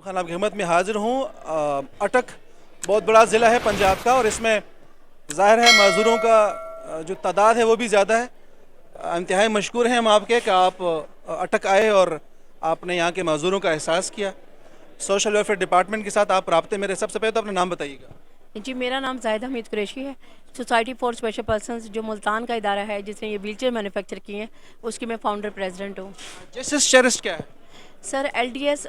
खान आपकी खिदमत में हाजिर हूँ। अटक बहुत बड़ा ज़िला है पंजाब का और इसमें ज़ाहिर है मज़दूरों का जो तादाद है वो भी ज़्यादा है। इंतहाई मशकूर हैं हम आपके कि आप अटक आए और आपने यहाँ के मज़दूरों का एहसास किया। सोशल वेलफेयर डिपार्टमेंट के साथ आप राब्ते में रहे। सबसे पहले तो अपना नाम बताइएगा। जी, मेरा नाम जाहिद हमीद कुरैशी है। सोसाइटी फॉर स्पेशल पर्सन्स जो मुल्तान का इदारा है जिसने ये व्हीलचेयर मैन्युफैक्चर की हैं, उसकी मैं फाउंडर प्रेसिडेंट हूँ। जेसिस चेरिस्ट क्या है? सर, LDS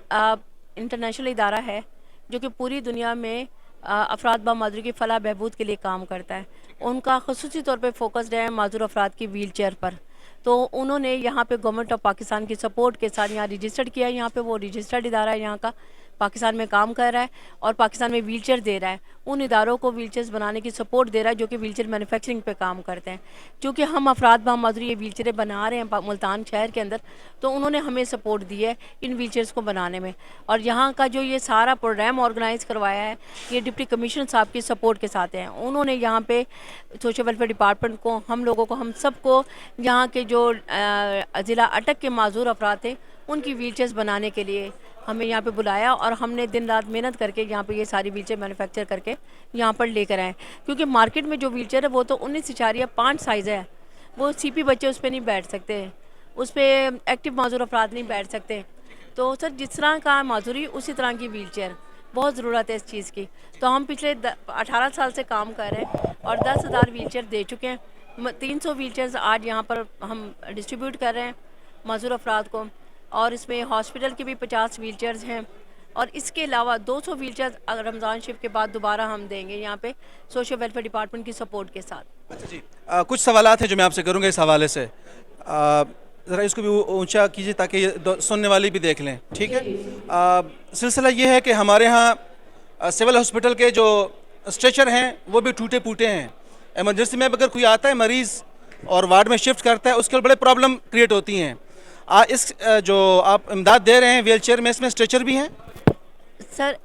इंटरनेशनल इदारा है जो कि पूरी दुनिया में अफराद बहादुरी की फ़लाह बहबूद के लिए काम करता है। उनका ख़ुसूसी तौर पे फोकस्ड है माजूर अफराद की व्हीलचेयर पर। तो उन्होंने यहाँ पे गवर्नमेंट ऑफ पाकिस्तान की सपोर्ट के साथ यहाँ रजिस्टर्ड किया है। यहाँ पे वो रजिस्टर्ड इदारा है यहाँ का, पाकिस्तान में काम कर रहा है और पाकिस्तान में व्हीलचेयर दे रहा है। उन इदारों को व्हीलचेयर्स बनाने की सपोर्ट दे रहा है जो कि व्हीलचेयर मैन्युफैक्चरिंग पे काम करते हैं। क्योंकि हम अफराद बहादुरी ये व्हीलचेयर बना रहे हैं मुल्तान शहर के अंदर, तो उन्होंने हमें सपोर्ट दी है इन व्हीलचेयर्स को बनाने में। और यहाँ का जो ये सारा प्रोग्राम ऑर्गेनाइज़ करवाया है, ये डिप्टी कमिश्नर साहब की सपोर्ट के साथ हैं। उन्होंने यहाँ पे सोशल वेलफेयर डिपार्टमेंट को, हम लोगों को, हम सबको, यहाँ के जो ज़िला अटक के माजूर अफराद थे उनकी व्हीलचेयर्स बनाने के लिए हमें यहाँ पे बुलाया और हमने दिन रात मेहनत करके यहाँ पे ये सारी व्हीलचेयर मैन्युफैक्चर करके यहाँ पर लेकर आए। क्योंकि मार्केट में जो व्हीलचेयर है वो तो 19.5 साइज़ है, वो CP बच्चे उस पर नहीं बैठ सकते, उस पर एक्टिव माजूर अफराद नहीं बैठ सकते। तो सर, जिस तरह का माजूरी उसी तरह की व्हीलचेयर बहुत ज़रूरत है इस चीज़ की। तो हम पिछले 18 साल से काम कर रहे हैं और 10,000 व्हीलचेयर दे चुके हैं। 300 व्हीलचेयर्स आज यहाँ पर हम डिस्ट्रीब्यूट कर रहे हैं माजूर अफराद को। और इसमें हॉस्पिटल की भी 50 व्हीलचेयर्स हैं और इसके अलावा 200 व्हीलचेयर्स रमज़ान शिफ्ट के बाद दोबारा हम देंगे यहाँ पे सोशल वेलफेयर डिपार्टमेंट की सपोर्ट के साथ। अच्छा जी, कुछ सवालात हैं जो मैं आपसे करूँगा इस हवाले से। ज़रा इसको भी ऊंचा कीजिए ताकि सुनने वाले भी देख लें, ठीक है? सिलसिला ये है कि हमारे यहाँ सिविल हॉस्पिटल के जो स्ट्रेचर हैं वो भी टूटे फूटे हैं। एमरजेंसी में अगर कोई आता है मरीज़ और वार्ड में शिफ्ट करता है, उसके बड़े प्रॉब्लम क्रिएट होती हैं। इस जो आप इमदाद दे रहे हैं व्हीलचेयर में, इसमें स्ट्रेचर भी हैं? सर,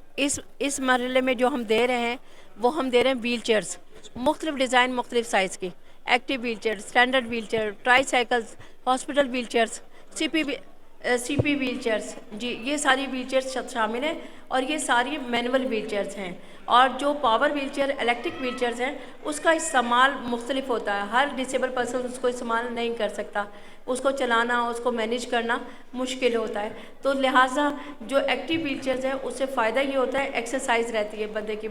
इस मरहले में जो हम दे रहे हैं वो हम दे रहे हैं व्हीलचेयर्स, मुख्तलिफ डिज़ाइन, मुख्तलिफ साइज़ की, active wheelchair, standard wheelchair, tricycles, hospital wheelchairs, CP wheelchairs. जी, ये सारी व्हीलचेयर्स शामिल हैं और ये सारी मैनुअल व्हीलचेयर्स हैं। और जो पावर व्हीलचेयर, इलेक्ट्रिक व्हीलचेयर्स हैं, उसका इस्तेमाल मुख्तलिफ होता है। हर डिसेबल पर्सन उसको इस्तेमाल नहीं कर सकता, उसको चलाना, उसको मैनेज करना मुश्किल होता है। तो लिहाजा जो एक्टिव व्हीलचेयर्स हैं उससे फ़ायदा ये होता है, एक्सरसाइज रहती है बंदे की।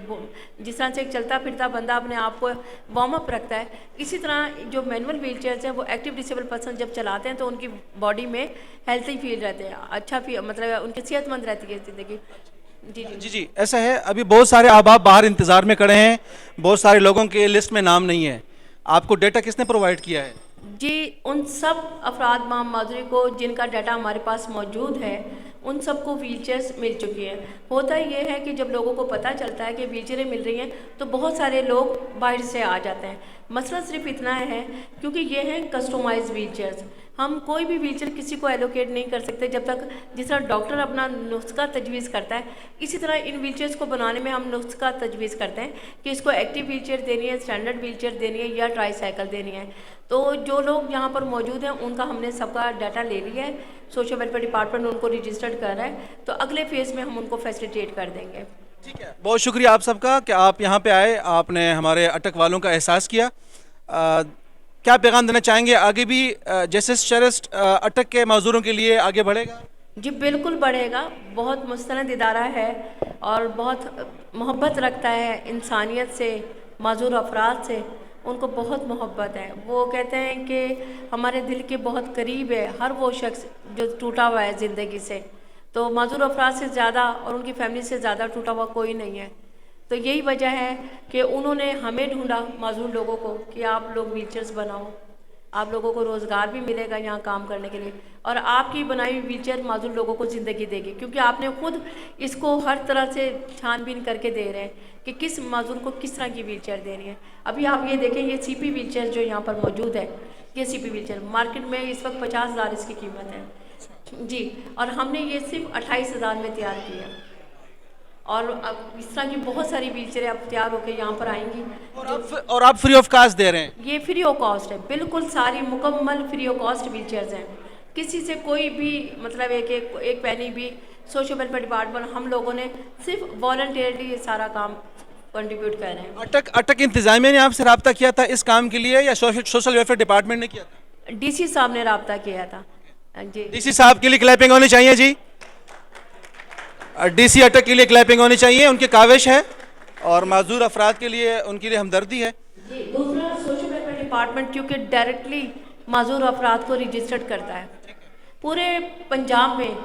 जिस तरह से एक चलता फिरता बंदा अपने आप को वार्म अप रखता है, इसी तरह जो मैनुअल व्हीलचेयर्स हैं वो एक्टिव डिसेबल पर्सन जब चलाते हैं तो उनकी बॉडी में हेल्थी फील रहते हैं, अच्छा फील, मतलब उनकी सेहतमंद रहती है ज़िंदगी। जी, ऐसा है। अभी बहुत सारे अहबाब बाहर इंतज़ार में खड़े हैं, बहुत सारे लोगों के लिस्ट में नाम नहीं है। आपको डेटा किसने प्रोवाइड किया है? जी, उन सब अफराद माजूरी को जिनका डाटा हमारे पास मौजूद है उन सबको व्हीलचेयर्स मिल चुकी हैं। होता ये है कि जब लोगों को पता चलता है कि व्हीलचेयरें मिल रही हैं तो बहुत सारे लोग बाहर से आ जाते हैं। मसला सिर्फ इतना है क्योंकि ये हैं कस्टमाइज व्हीलचेयर्स। हम कोई भी व्हीलचेयर किसी को एलोकेट नहीं कर सकते जब तक, जिस तरह डॉक्टर अपना नुस्खा तजवीज़ करता है, इसी तरह इन व्हीलचेयर्स को बनाने में हम नुस्खा तजवीज़ करते हैं कि इसको एक्टिव व्हीलचेयर देनी है, स्टैंडर्ड व्हीलचेयर देनी है या ट्राई साइकिल देनी है। तो जो लोग यहाँ पर मौजूद हैं उनका हमने सबका डाटा ले लिया है, सोशल वेलफेयर डिपार्टमेंट उनको रजिस्टर्ड कर रहा है, तो अगले फेज़ में हम उनको फैसिलिटेट कर देंगे। ठीक है, बहुत शुक्रिया आप सबका कि आप यहाँ पे आए, आपने हमारे अटक वालों का एहसास किया। क्या पैगाम देना चाहेंगे? आगे भी जेसिस चेरिस्ट अटक के मज़दूरों के लिए आगे बढ़ेगा? जी, बिल्कुल बढ़ेगा। बहुत मुस्तनद इदारा है और बहुत मोहब्बत रखता है इंसानियत से, माजूर अफराद से, उनको बहुत मोहब्बत है। वो कहते हैं कि हमारे दिल के बहुत करीब है हर वो शख्स जो टूटा हुआ है ज़िंदगी से। तो माजूर अफराद से ज़्यादा और उनकी फैमिली से ज़्यादा टूटा हुआ कोई नहीं है। तो यही वजह है कि उन्होंने हमें ढूंढा, माजूर लोगों को, कि आप लोग व्हीलचेयर्स बनाओ, आप लोगों को रोज़गार भी मिलेगा यहाँ काम करने के लिए, और आपकी बनाई हुई व्हीलचेयर माजूर लोगों को ज़िंदगी देगी। क्योंकि आपने खुद इसको हर तरह से छानबीन करके दे रहे हैं कि किस माजूर को किस तरह की व्हीलचेयर देनी है। अभी आप ये देखें, ये CP व्हीलचेयर जो यहाँ पर मौजूद है, ये CP व्हीलचेयर मार्केट में इस वक्त 50,000 इसकी कीमत है जी, और हमने ये सिर्फ 28,000 में तैयार की है। और अब इस तरह की बहुत सारी व्हीलचेयर अब तैयार होकर यहाँ पर आएंगी और आप फ्री ऑफ कॉस्ट दे रहे हैं? ये फ्री ऑफ कॉस्ट है, बिल्कुल सारी मुकम्मल फ्री ऑफ कॉस्ट व्हीलचेयर्स हैं। किसी से कोई भी मतलब एक पैनी भी सोशल वेलफेयर डिपार्टमेंट हम लोगों ने सिर्फ वॉलंटियरली ये सारा काम कंट्रीब्यूट कर रहे हैं। अटक इंतजामिया ने आपसे रब्ता किया था इस काम के लिए या सोशल वेलफेयर डिपार्टमेंट ने किया था? डीसी साहब ने रब्ता किया था जी। डीसी साहब के लिए क्लैपिंग होनी चाहिए जी। डीसी अटक के लिए क्लैपिंग होनी चाहिए, उनकी काविश है और माजूर अफराद के लिए उनके लिए हमदर्दी है। दूसरा सोशल वेलफेयर डिपार्टमेंट क्योंकि डायरेक्टली माजूर अफराद को रजिस्टर्ड करता है। पूरे पंजाब में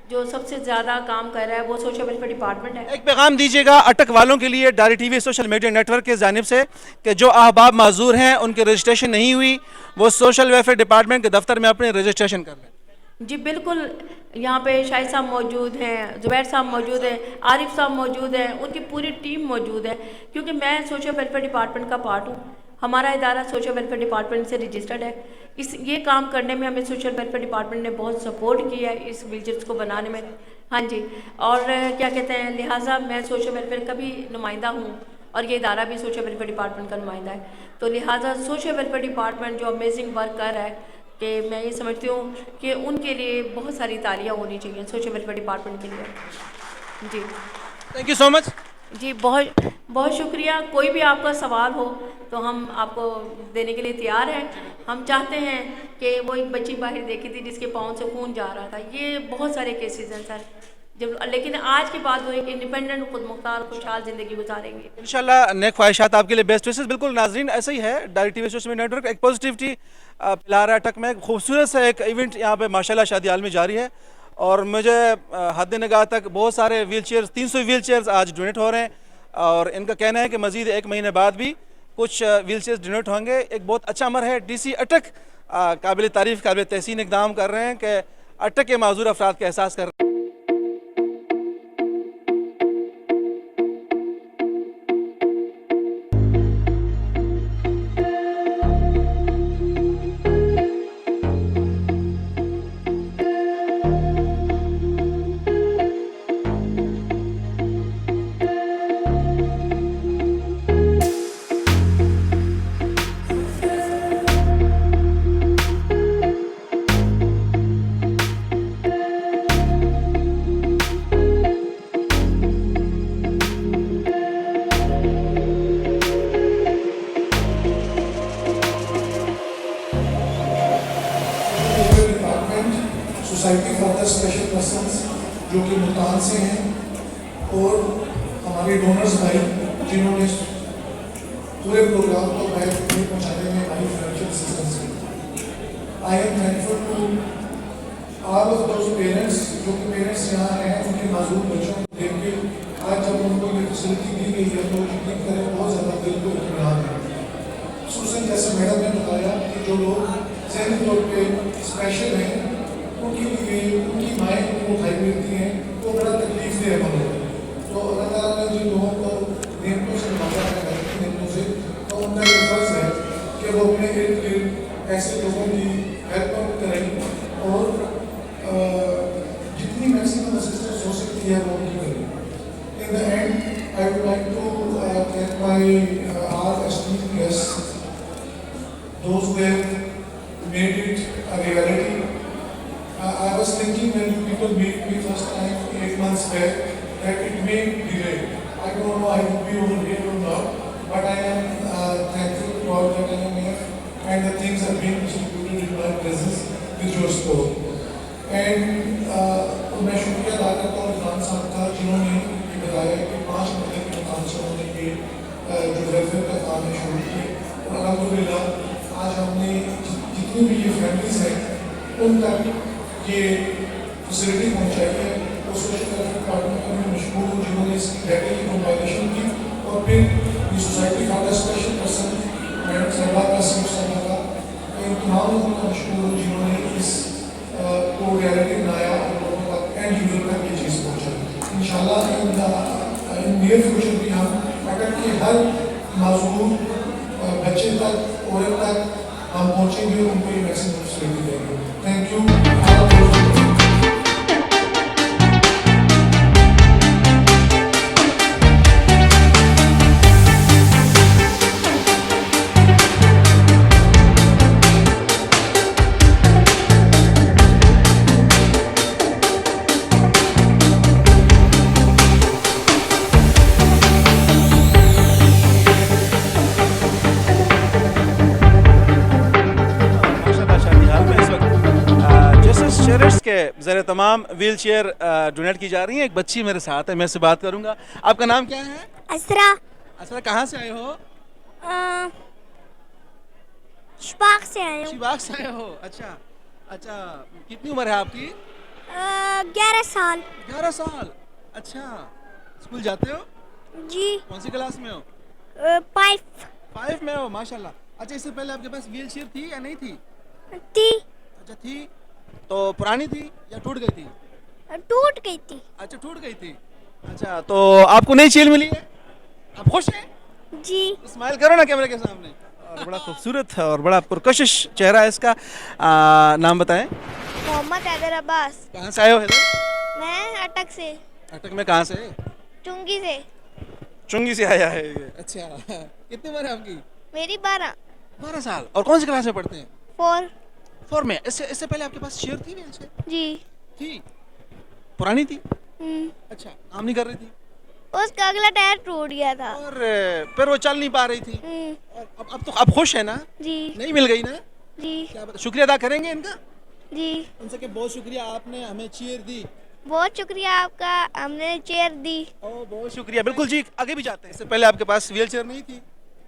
जो सबसे ज़्यादा काम कर रहा है वो सोशल वेलफेयर डिपार्टमेंट है। एक पैगाम दीजिएगा अटक वालों के लिए diary TV social media network की जानिब से कि जो अहबाब माजूर हैं उनकी रजिस्ट्रेशन नहीं हुई वो सोशल वेलफेयर डिपार्टमेंट के दफ्तर में अपने रजिस्ट्रेशन कर लें। जी बिल्कुल, यहाँ पे शाहिद साहब मौजूद हैं, ज़ुबैर साहब मौजूद हैं, आरिफ साहब मौजूद हैं, उनकी पूरी टीम मौजूद है क्योंकि मैं सोशल वेलफेयर डिपार्टमेंट का पार्ट हूँ। हमारा इदारा सोशल वेलफेयर डिपार्टमेंट से रजिस्टर्ड है। ये काम करने में हमें सोशल वेलफेयर डिपार्टमेंट ने बहुत सपोर्ट किया है इस व्हीलचेयर्स को बनाने में। हाँ जी, और क्या कहते हैं, लिहाजा मैं सोशल वेलफेयर का भी नुमाइंदा हूँ और ये इदारा भी सोशल वेलफेयर डिपार्टमेंट का नुमाइंदा है। तो लिहाजा सोशल वेलफेयर डिपार्टमेंट जो अमेजिंग वर्क कर रहा है कि मैं ये समझती हूँ कि उनके लिए बहुत सारी तालियाँ होनी चाहिए सोशल वेलफेयर डिपार्टमेंट के लिए। जी थैंक यू सो मच जी, बहुत बहुत शुक्रिया। कोई भी आपका सवाल हो तो हम आपको देने के लिए तैयार हैं। हम चाहते हैं कि वो एक बच्ची बाहर देखी थी जिसके पाँव से खून जा रहा था। ये बहुत सारे केसेस हैं सर, जब लेकिन आज के बाद वो एक इंडिपेंडेंट खुद मुख्तार खुशहाल ज़िंदगी गुजारेंगे इंशाल्लाह। नेक ख्वाहिशात आपके लिए, बेस्ट विशेस। बिल्कुल नाजरीन, ऐसा ही है diary TV social media network एक पॉजिटिविटी फैला रहा है। अटक में खूबसूरत सा एक इवेंट यहाँ पे माशाल्लाह शादी हाल में जारी है और मुझे हद निगाह तक बहुत सारे व्हील चेयर्स 300 व्हील चेयर्स आज डोनेट हो रहे हैं और इनका कहना है कि मज़ीद 1 महीने बाद भी कुछ व्हील चेयर्स डोनेट होंगे। एक बहुत अच्छा अमर है। डीसी अटक काबिल तारीफ़ काबिल तहसीन इक़दाम कर रहे हैं कि अटक के माजूर अफराद का एहसास कर रहे हैं। Society for the special persons जो कि मुल्तान से हैं और हमारे डोनर्स भाई जिन्होंने पूरे प्रोग्राम को बैठ पहुँचाने में हमारी फाइनेंशियल असिस्टेंस की। I am thankful to all of those parents जो कि पेरेंट्स यहाँ हैं उनके माजूर बच्चों को देख के आज जब उनको ये फैसिलिटी दी गई है तो यकीन करें बहुत ज़्यादा दिल को इत्मीनान है। खसूसन जैसे मैडम ने बताया कि जो लोग ज़हनी तौर पर स्पेशल हैं उनके लिए उनकी माएँ उनको उठाई मिलती हैं वो बड़ा तकलीफ दे अमल है। तो अल्लाह ताला ने जिन लोगों को नेमतों से नवाजा है घर की नेमतों से, तो उनका ये फ़र्ज़ है कि वो अपने इर्द गिर्द ऐसे लोगों की हेल्प करें और जितनी मैक्सिमम असिस्टेंस हो सकती है वो उनकी करें। In the end I would like to thank my our esteemed guests, those who have made it a reality. I was thinking when you people meet me first time 8 months back that it may delay. I don't know I will be over here or not, but I am thankful to all that I am here and the things are being distributed in my presence with your support. And मैं शुक्रिया अदा करता हूँ खान साहब का जिन्होंने ये बताया कि 5 महीने के काम से उन्होंने ये जो वेलफेयर का काम है शुरू किया और अल्हम्दुलिल्लाह आज हमने जितनी भी ये फैमिलीज हैं उन तक ये फैसिलिटी पहुँचाई है। उस सोशल डिपार्टमेंट का मैं मशहूर हूँ जिन्होंने इसकी बेहतरीन कंपाइलेशन की और फिर ये society for the special person madam साहबा का सीफ साहबा का इन तमाम लोगों का मशहूर हूँ जिन्होंने इस को रियलिटी बनाया और लोगों तक एंड यूजर तक ये चीज़ पहुँचाई। इंशाल्लाह इन नियर फ्यूचर भी हम अगर कि हर माजूर बच्चे तक औरत तक हम पहुँचेंगे उनको ये मैक्सिमम फैसिलिटी देंगे। Thank you. زیر تمام ویل چیئر ڈونیٹ کی جا رہی ہیں. ایک بچی میرے ساتھ ہے, میں اس سے بات کروں گا. آپ کا نام کیا ہے؟ اسرا. اصل کہاں سے آئے ہو؟ شپاق سے آئے ہوں. شیباگ سے آئے ہو. اچھا اچھا, کتنی عمر ہے آپ کی؟ 11 سال. 11 سال. اچھا, اسکول جاتے ہو؟ جی. کون سی کلاس میں ہو؟ 5 5 میں ہو, ماشاء اللہ. اچھا, اس سے پہلے آپ کے پاس ویل چیئر تھی یا نہیں تھی؟ تھی. اچھا تھی, تو پرانی تھی یا ٹوٹ گئی تھی؟ ٹوٹ گئی تھی. اچھا ٹوٹ گئی تھی. اچھا, تو آپ کو نئی چیل ملی ہے, آپ خوش ہیں؟ جی. اسمائل کرو نا کیمرے کے سامنے. اور بڑا خوبصورت ہے اور بڑا پرکشش چہرہ ہے اس کا. نام بتائیں. محمد حیدر عباس. کہاں سے آئے ہو حیدر؟ میں اٹک سے. اٹک میں کہاں سے؟ چنگی سے. چنگی سے آیا ہے یہ. اچھا, کتنی عمر ہے آپ کی؟ میری 12. 12 سال. اور کون سی کلاس میں پڑھتے ہیں؟ 4. 4 میں. اس سے پہلے آپ کے پاس چیئر تھی ویل چیئر؟ جی. تھی, پرانی تھی. ہم. اچھا, کام نہیں کر رہی تھی اس کا اگلا ٹائر ٹوٹ گیا تھا. اور پھر وہ چل نہیں پا رہی تھی. ہم. اور اب تو اب خوش ہے نا؟ جی. نہیں مل گئی نا؟ جی. کیا شکریہ ادا کریں گے ان کا؟ جی. ان سے کہ بہت شکریہ, آپ نے ہمیں چیئر دی. بہت شکریہ آپ کا, ہم نے چیئر دی. او بہت شکریہ. بالکل جی, آگے بھی جاتے ہیں. اس سے پہلے آپ کے پاس ویل چیئر نہیں تھی؟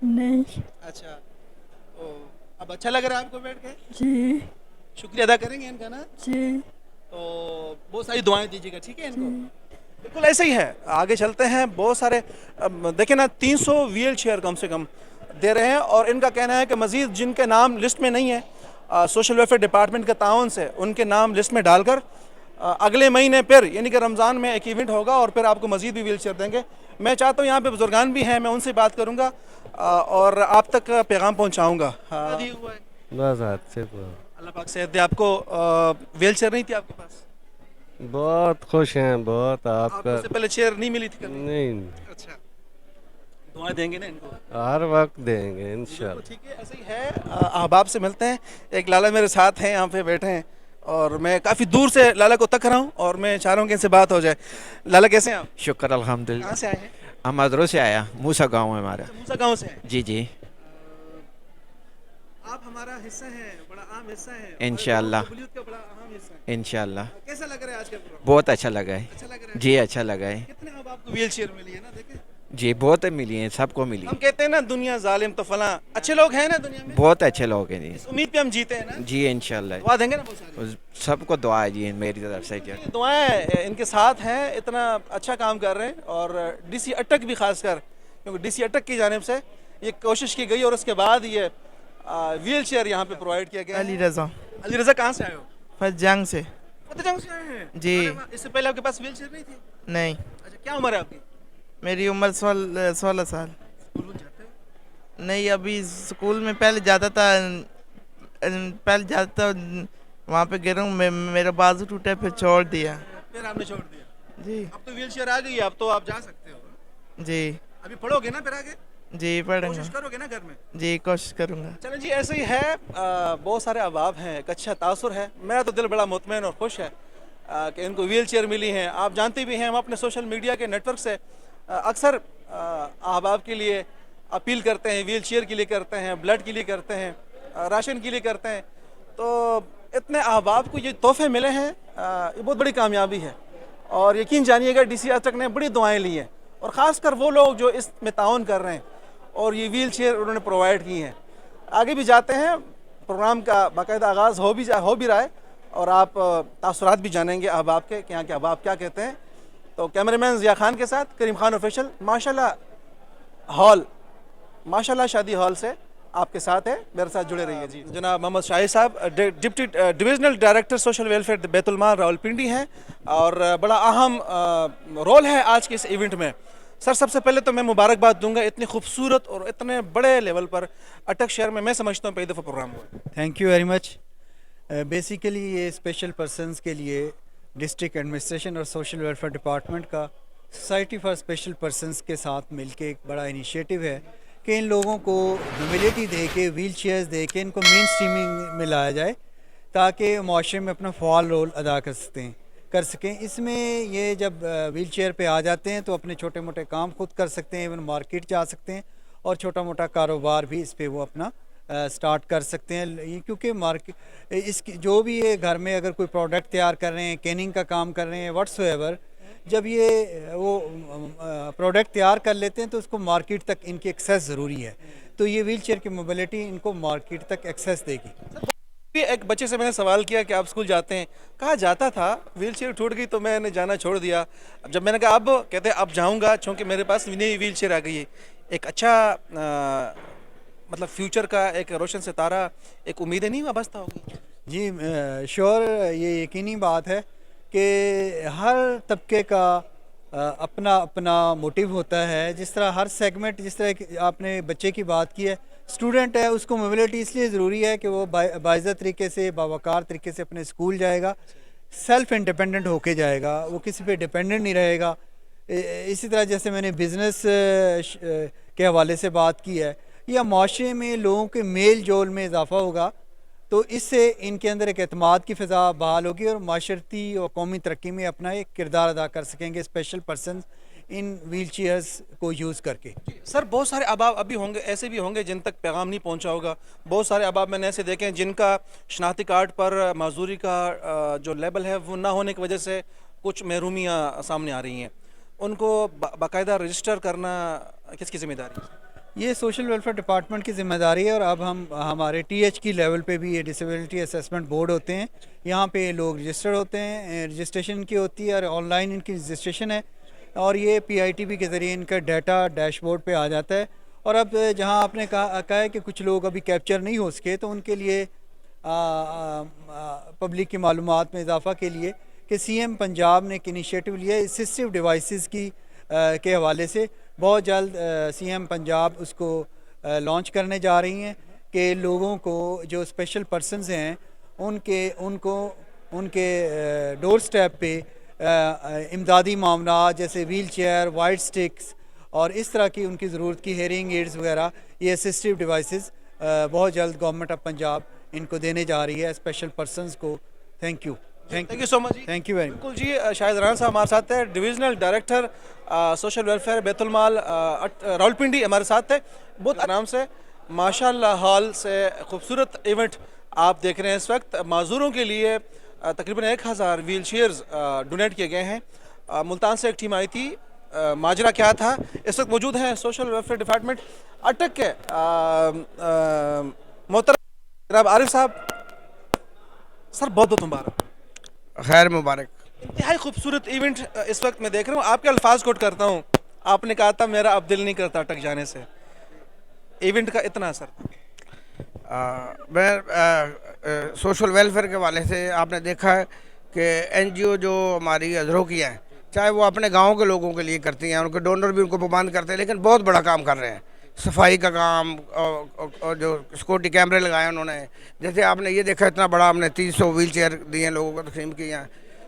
نہیں. اچھا, اب اچھا لگ رہا ہے آپ کو بیٹھ کے؟ جی. شکریہ ادا کریں گے ان کا نا؟ جی. تو بہت ساری دعائیں دیجیے گا, ٹھیک ہے ان کو؟ بالکل ایسے ہی ہے. آگے چلتے ہیں. بہت سارے دیکھیں نا, 300 ویل چیئر کم سے کم دے رہے ہیں, اور ان کا کہنا ہے کہ مزید جن کے نام لسٹ میں نہیں ہے, سوشل ویلفیئر ڈپارٹمنٹ کے تعاون سے ان کے نام لسٹ میں ڈال کر اگلے مہینے پھر یعنی کہ رمضان میں ایک ایونٹ ہوگا اور پھر آپ کو مزید بھی ویل چیئر دیں گے. میں چاہتا ہوں یہاں پہ بزرگان بھی ہیں, میں ان سے بات کروں گا اور آپ تک پیغام پہنچاؤں گا. بس اچھے تو اللہ پاک صحت دے. آپ کو ویل چیئر نہیں تھی آپ کے پاس؟ بہت خوش ہیں بہت. آپ آپ کو کا اس سے پہلے چیئر نہیں ملی تھی کبھی؟ نہیں, اچھا, دعائیں دیں گے نا ان کو؟ ہر وقت دیں گے انشاءاللہ. ٹھیک ہے, ایسے ہی ہے. احباب سے ملتے ہیں. ایک لالا میرے ساتھ ہیں, یہاں پہ بیٹھے ہیں, اور میں کافی دور سے لالا کو تک رہا ہوں اور میں چاہ رہا ہوں کہ ان سے بات ہو جائے. لالا کیسے ہیں آپ؟ شکر الحمدللہ. کہاں سے آئے ہیں؟ ہم مدرو سے آیا, موسا گاؤں ہے ہمارا. موسا گاؤں سے ہیں. جی جی, آپ ہمارا حصہ ہیں, بڑا اہم حصہ ہیں. انشاءاللہ. قبولیت کا بڑا اہم حصہ ہے. انشاءاللہ. کیسا لگ رہا ہے آج کا پروگرام؟ بہت اچھا لگا ہے. اچھا لگ رہا ہے. جی اچھا لگا ہے. کتنے احباب کو ویل چیئر ملی ہے نا, دیکھیں. جی بہت ملی ہیں, سب کو ملی. ہم کہتے ہیں نا دنیا ظالم تو فلاں, اچھے لوگ ہیں نا دنیا میں. بہت اچھے لوگ ہیں جی. اس امید پہ ہم جیتے ہیں نا. جی انشاءاللہ. دعا دیں گے نا بہت ساری. سب کو دعا ہے جی میری طرف سے. یہ دعائیں ان کے ساتھ ہیں, اتنا اچھا کام کر رہے ہیں. اور ڈی سی اٹک بھی خاص کر, کیونکہ ڈی سی اٹک کی جانب سے یہ کوشش کی گئی اور اس کے بعد یہ ویل چیئر یہاں پہ پرووائڈ کیا گیا. علی رضا. علی رضا کہاں سے آئے ہو؟ فرسٹ جنگ سے. فتح جنگ سے آئے ہیں؟ جی. ارے واہ, اس سے پہلے آپ کے پاس ویل چیئر نہیں تھی؟ نہیں, اچھا, کیا عمر ہے آپ کی؟ میری عمر 16 سال. اسکول میں جاتے ہو؟ نہیں, ابھی اسکول میں پہلے جاتا تھا, وہاں پہ گرا ہوں, میرا بازو ٹوٹا پھر چھوڑ دیا. پھر آپ نے چھوڑ دیا. جی. اب تو ویل چیئر آ گئی ہے, اب تو آپ جا سکتے ہو. جی. ابھی پڑھو گے نا پھر آگے؟ جی پڑھوں کوشش گا. کرو گے نا گھر میں؟ جی کوشش کروں گا. چلیں جی, ایسے ہی ہے. بہت سارے احباب ہیں, ایک اچھا تاثر ہے. میرا تو دل بڑا مطمئن اور خوش ہے کہ ان کو ویل چیئر ملی ہیں. آپ جانتے بھی ہیں, ہم اپنے سوشل میڈیا کے نیٹ ورک سے اکثر احباب کے لیے اپیل کرتے ہیں, ویل چیئر کے لیے کرتے ہیں, بلڈ کے لیے کرتے ہیں, راشن کے لیے کرتے ہیں. تو اتنے احباب کو یہ تحفے ملے ہیں, یہ بہت بڑی کامیابی ہے. اور یقین جانیے گا, ڈی سی اٹک نے بڑی دعائیں لی ہیں, اور خاص کر وہ لوگ جو اس میں تعاون کر رہے ہیں, اور یہ ویل چیئر انہوں نے پرووائڈ کی ہیں. آگے بھی جاتے ہیں, پروگرام کا باقاعدہ آغاز ہو بھی رہا ہے, اور آپ تاثرات بھی جانیں گے احباب کے, کہ یہاں کے احباب کیا کہتے ہیں. تو کیمرہ مین ضیاء خان کے ساتھ کریم خان آفیشل, ماشاءاللہ شادی ہال سے آپ کے ساتھ ہے, میرے ساتھ جڑے رہیے. جی جناب محمد شاہد صاحب, deputy divisional director social welfare بیت المال راولپنڈی ہیں, اور بڑا اہم رول ہے آج کے اس ایونٹ میں. سر, سب سے پہلے تو میں مبارکباد دوں گا, اتنی خوبصورت اور اتنے بڑے لیول پر اٹک شہر میں سمجھتا ہوں پہلی دفعہ پروگرام ہوا. Thank you very much. Basically یہ اسپیشل پرسنس کے لیے ڈسٹرکٹ ایڈمنسٹریشن اور سوشل ویلفیئر ڈپارٹمنٹ کا سوسائٹی فار اسپیشل پرسنس کے ساتھ مل کے ایک بڑا انیشیٹو ہے کہ ان لوگوں کو موبلٹی دے کے, ویل چیئرز دے کے ان کو مین اسٹریمنگ میں لایا جائے, تاکہ معاشرے میں اپنا فعال رول ادا کر سکیں. اس میں یہ جب ویل چیئر پہ آ جاتے ہیں تو اپنے چھوٹے موٹے کام خود کر سکتے ہیں, ایون مارکیٹ جا سکتے ہیں, اور چھوٹا موٹا کاروبار بھی اس پہ وہ اپنا سٹارٹ کر سکتے ہیں کیونکہ مارکیٹ اس کی جو بھی یہ گھر میں اگر کوئی پروڈکٹ تیار کر رہے ہیں، کیننگ کا کام کر رہے ہیں، واٹس ایور، جب یہ وہ پروڈکٹ تیار کر لیتے ہیں تو اس کو مارکیٹ تک ان کی ایکسیس ضروری ہے، تو یہ ویل چیئر کی موبلٹی ان کو مارکیٹ تک ایکسیس دے گی۔ ایک بچے سے میں نے سوال کیا کہ آپ اسکول جاتے ہیں، کہا جاتا تھا، ویل چیئر ٹوٹ گئی تو میں نے جانا چھوڑ دیا، اب جب میں نے کہا اب، کہتے اب جاؤں گا چونکہ میرے پاس نئی ویل چیئر آ گئی ہے۔ ایک اچھا مطلب فیوچر کا ایک روشن ستارہ، ایک امیدیں نہیں وابستہ ہوگی؟ جی شور، یہ یقینی بات ہے کہ ہر طبقے کا اپنا اپنا موٹیو ہوتا ہے، جس طرح ہر سیگمنٹ، جس طرح آپ نے بچے کی بات کی ہے، اسٹوڈنٹ ہے، اس کو موبلٹی اس لیے ضروری ہے کہ وہ باعزت طریقے سے، باوقار طریقے سے اپنے اسکول جائے گا، سیلف انڈیپینڈنٹ ہو کے جائے گا، وہ کسی پہ ڈیپینڈنٹ نہیں رہے گا۔ اسی طرح جیسے میں نے بزنس کے حوالے سے بات کی ہے، یا معاشرے میں لوگوں کے میل جول میں اضافہ ہوگا تو اس سے ان کے اندر ایک اعتماد کی فضا بحال ہوگی اور معاشرتی اور قومی ترقی میں اپنا ایک کردار ادا کر سکیں گے اسپیشل پرسنز ان ویل چیئرز کو یوز کر کے۔ سر بہت سارے احباب ابھی ہوں گے، ایسے بھی ہوں گے جن تک پیغام نہیں پہنچا ہوگا، بہت سارے احباب میں نے ایسے دیکھے ہیں جن کا شناختی کارڈ پر معذوری کا جو لیبل ہے وہ نہ ہونے کی وجہ سے کچھ محرومیاں سامنے آ رہی ہیں، ان کو باقاعدہ رجسٹر کرنا کس کی ذمہ داری ہے؟ یہ سوشل ویلفیئر ڈپارٹمنٹ کی ذمہ داری ہے، اور اب ہمارے ٹی ایچ کی لیول پہ بھی یہ ڈسیبلٹی اسیسمنٹ بورڈ ہوتے ہیں، یہاں پہ لوگ رجسٹر ہوتے ہیں، رجسٹریشن کی ہوتی ہے اور آن لائن ان کی رجسٹریشن ہے، اور یہ پی آئی ٹی بی کے ذریعے ان کا ڈیٹا ڈیش بورڈ پہ آ جاتا ہے۔ اور اب جہاں آپ نے کہا ہے کہ کچھ لوگ ابھی کیپچر نہیں ہو سکے، تو ان کے لیے پبلک کی معلومات میں اضافہ کے لیے کہ سی ایم پنجاب نے ایک انیشیٹو لیا ہے اسسٹو ڈیوائسز کی کے حوالے سے، بہت جلد سی ایم پنجاب اس کو لانچ کرنے جا رہی ہیں کہ لوگوں کو جو اسپیشل پرسنز ہیں ان کے ڈور سٹیپ پہ امدادی معاملات جیسے ویل چیئر، وائٹ سٹکس اور اس طرح کی ان کی ضرورت کی ہیئرنگ ایڈز وغیرہ، یہ اسسٹو ڈیوائسز بہت جلد گورنمنٹ آف پنجاب ان کو دینے جا رہی ہے اسپیشل پرسنز کو۔ تھینک یو سو مچ جی، تھینک یو ویری مچ۔ بالکل جی، شاہد رانا صاحب ہمارے ساتھ ہے، ڈویژنل ڈائریکٹر سوشل ویلفیئر بیت المال راولپنڈی ہمارے ساتھ ہے، بہت آرام سے ماشاء اللہ ہال سے خوبصورت ایونٹ آپ دیکھ رہے ہیں اس وقت۔ معذوروں کے لیے تقریباً 1000 ویل چیئرز ڈونیٹ کیے گئے ہیں۔ ملتان سے ایک ٹیم آئی تھی، ماجرا کیا تھا، اس وقت موجود ہیں سوشل ویلفیئر ڈپارٹمنٹ اٹک کے محترم جناب عارف صاحب۔ سر بہت بہت مبارک، خیر مبارک۔ انتہائی خوبصورت ایونٹ اس وقت میں دیکھ رہا ہوں، آپ کے الفاظ کوٹ کرتا ہوں، آپ نے کہا تھا میرا اب دل نہیں کرتا اٹک جانے سے، ایونٹ کا اتنا اثر تھا۔ میں سوشل ویلفیئر کے حوالے سے آپ نے دیکھا ہے کہ این جی او جو ہماری ادرو کی ہیں، چاہے وہ اپنے گاؤں کے لوگوں کے لیے کرتی ہیں، ان کے ڈونر بھی ان کو پابند کرتے ہیں، لیکن بہت بڑا کام کر رہے ہیں، صفائی کا کام، اور جو سیکورٹی کیمرے لگائے انہوں نے، جیسے آپ نے یہ دیکھا اتنا بڑا ہم نے 300 ویل چیئر دی ہیں، لوگوں کو تقسیم کی ہیں،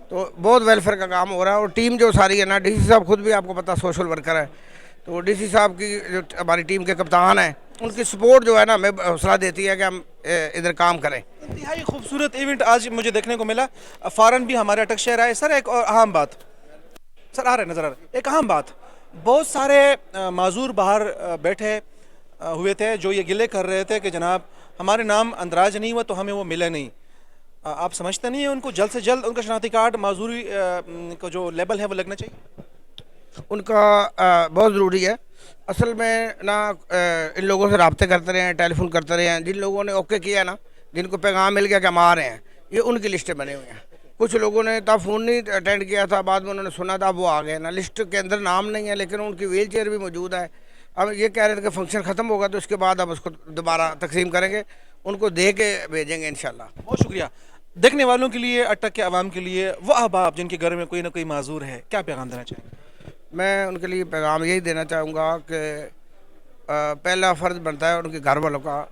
تو بہت ویلفیئر کا کام ہو رہا ہے۔ اور ٹیم جو ساری ہے نا، ڈی سی صاحب خود بھی آپ کو پتا سوشل ورکر ہے، تو ڈی سی صاحب کی جو ہماری ٹیم کے کپتان ہیں، ان کی سپورٹ جو ہے نا ہمیں حوصلہ دیتی ہے کہ ہم ادھر کام کریں۔ انتہائی خوبصورت ایونٹ آج مجھے دیکھنے کو ملا، فوراً بھی ہمارے اٹک شہر آئے۔ سر ایک اور اہم بات، سر آ رہے نظر آ رہے، ایک اہم بات، بہت سارے معذور باہر بیٹھے ہوئے تھے جو یہ گلے کر رہے تھے کہ جناب ہمارے نام اندراج نہیں ہوا تو ہمیں وہ ملا نہیں۔ آپ سمجھتے نہیں ہیں ان کو جلد سے جلد ان کا شناختی کارڈ معذوری کا جو لیبل ہے وہ لگنا چاہیے؟ ان کا بہت ضروری ہے۔ اصل میں نا ان لوگوں سے رابطے کرتے رہے ہیں، ٹیلی فون کرتے رہے ہیں، جن لوگوں نے اوکے کیا نا، جن کو پیغام مل گیا کہ ہم آ رہے ہیں، یہ ان کی لسٹیں بنے ہوئے ہیں۔ کچھ لوگوں نے تب فون نہیں اٹینڈ کیا تھا، بعد میں انہوں نے سنا تھا، وہ آ گئے نا، لسٹ کے اندر نام نہیں ہے لیکن ان کی ویل چیئر بھی موجود ہے۔ اب یہ کہہ رہے تھے کہ فنکشن ختم ہوگا تو اس کے بعد اب اس کو دوبارہ تقسیم کریں گے، ان کو دے کے بھیجیں گے انشاءاللہ۔ بہت شکریہ۔ دیکھنے والوں کے لیے، اٹک کے عوام کے لیے، وہ احباب جن کے گھر میں کوئی نہ کوئی معذور ہے، کیا پیغام دینا چاہیں گے؟ میں ان کے لیے پیغام یہی دینا چاہوں گا کہ پہلا فرض بنتا ہے ان کے گھر والوں کا،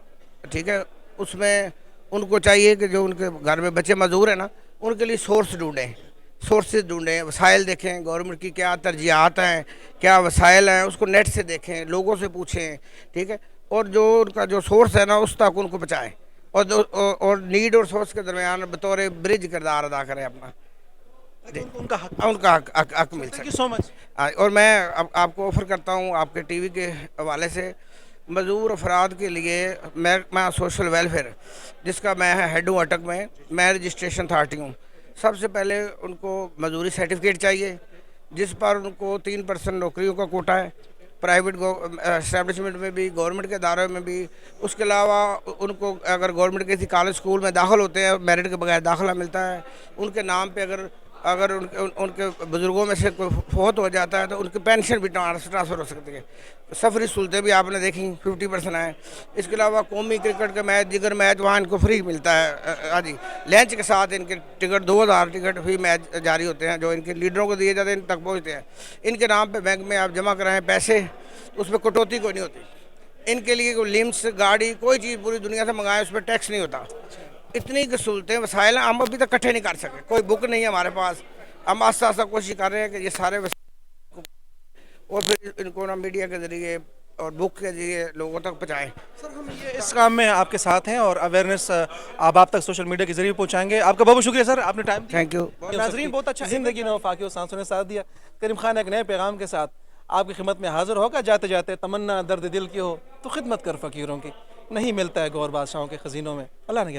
ٹھیک ہے، اس میں ان کو چاہیے کہ جو ان کے گھر میں بچے معذور ہیں نا، ان کے لیے سورسز ڈھونڈیں، وسائل دیکھیں، گورنمنٹ کی کیا ترجیحات ہیں، کیا وسائل ہیں، اس کو نیٹ سے دیکھیں، لوگوں سے پوچھیں، ٹھیک ہے، اور جو ان کا جو سورس ہے نا اس تک ان کو پہنچائیں، اور نیڈ اور سورس کے درمیان بطور برج کردار ادا کریں اپنا، ان کا حق، ان کا حق مل تھینک سکے۔ یو سو مچ۔ اور میں آپ کو آفر کرتا ہوں آپ کے ٹی وی کے حوالے سے मजदूर अफराद के लिए मैं सोशल वेलफेयर जिसका मैं हेड हूँ अटक में, मैं रजिस्ट्रेशन अथॉरिटी हूँ। सबसे पहले उनको मजदूरी सर्टिफिकेट चाहिए जिस पर उनको 3% नौकरियों का कोटा है, प्राइवेट एस्टेब्लिशमेंट में भी, गवर्नमेंट के इदारों में भी। उसके अलावा उनको अगर गवर्नमेंट के किसी कॉलेज स्कूल में दाखिल होते हैं, मेरिट के बगैर दाखिला मिलता है। उनके नाम पे अगर उनके बुज़ुर्गों में से कोई फौत हो जाता है तो उनकी पेंशन भी ट्रांसफ़र हो सकती है। सफरी सहूलतें भी आपने देखी 50% हैं। इसके अलावा कौमी क्रिकेट के मैच, दीगर मैच वहाँ इनको फ्री मिलता है। हाँ जी, लंच के साथ इनके टिकट 2000 टिकट फ्री मैच जारी होते हैं जो इनके लीडरों को दिए जाते हैं, इन तक पहुँचते हैं। इनके नाम पे बैंक में आप जमा कराएं पैसे, उसमें कटौती कोई नहीं होती। इनके लिए कोई लिम्स, गाड़ी, कोई चीज़ पूरी दुनिया से मंगाएं उस पर टैक्स नहीं होता। इतनी सहूलतें, वसाइल हम अभी तक इकट्ठे नहीं कर सके, कोई बुक नहीं है हमारे पास। हम आस्ता आस्ता कोशिश कर रहे हैं कि ये सारे और फिर इनको ना मीडिया के ज़रिए और बुक के ज़रिए लोगों तक पहुँचाएँ। सर हम ये इस काम में आपके साथ हैं और अवेयरनेस आप तक सोशल मीडिया के जरिए पहुंचाएंगे। आपका बहुत बहुत शुक्रिया सर, आपने टाइम दिया। Thank you. नाजरीन, बहुत अच्छा ज़िंदगी न वफा की और सांसों ने साथ दिया। करीम खान एक नए पैगाम के साथ आपकी खिदमत में हाजिर होगा। जाते जाते तमन्ना दर्द दिल की हो तो खिदमत कर फ़कीरों की, नहीं मिलता है गौर बादशाहों के खजीनों में। अल्लाह ने